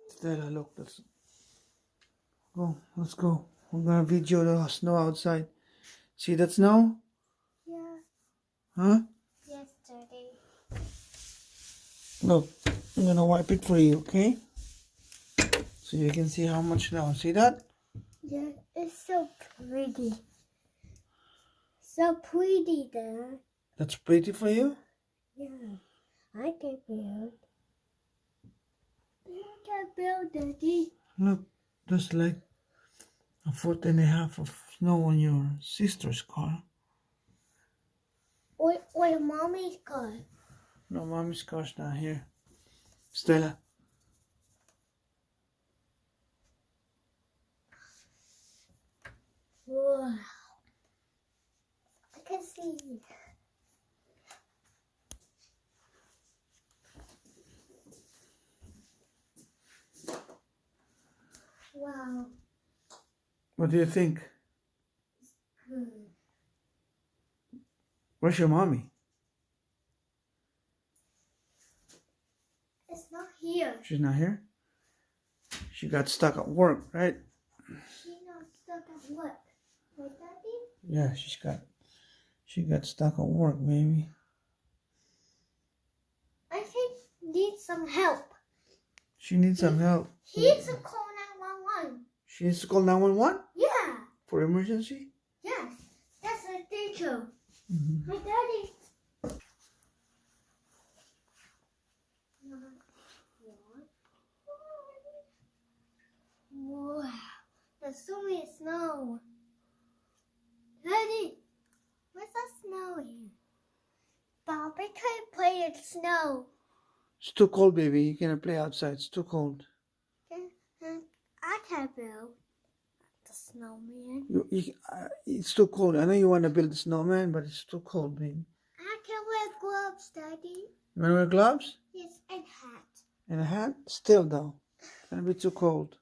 Stella, look, let's go. Let's go. We're gonna video the snow outside. See that snow? Yeah. Huh? Yes, Daddy. Look, I'm gonna wipe it for you, okay? So you can see how much snow. See that? Yeah, it's so pretty. So pretty, Dad. That's pretty for you? Yeah, I can build. I can build, Daddy. Look, there's like 1.5 foot of snow on your sister's car. Or Mommy's car. No, mommy's car's not here. Stella. Wow. I can see. Wow. What do you think? Hmm. Where's your mommy? It's not here. She's not here? She got stuck at work, right? She's not stuck at work. Right, Daddy? Yeah, she got stuck at work, maybe. I think needs some help. She needs some help. He needs to call 911. She needs to call 911 Yeah. for emergency? Yes. That's a teacher. Mm-hmm. Hi, Daddy. Wow. There's so many snow. Daddy, where's the snow here? Bob, I can't play in snow. It's too cold, baby. You cannot play outside. It's too cold. I can't build the snowman. It's too cold. I know you want to build a snowman, but it's too cold, baby. I can wear gloves, Daddy. You want to wear gloves? Yes, and hat. And a hat? Still, though. It's going to be too cold.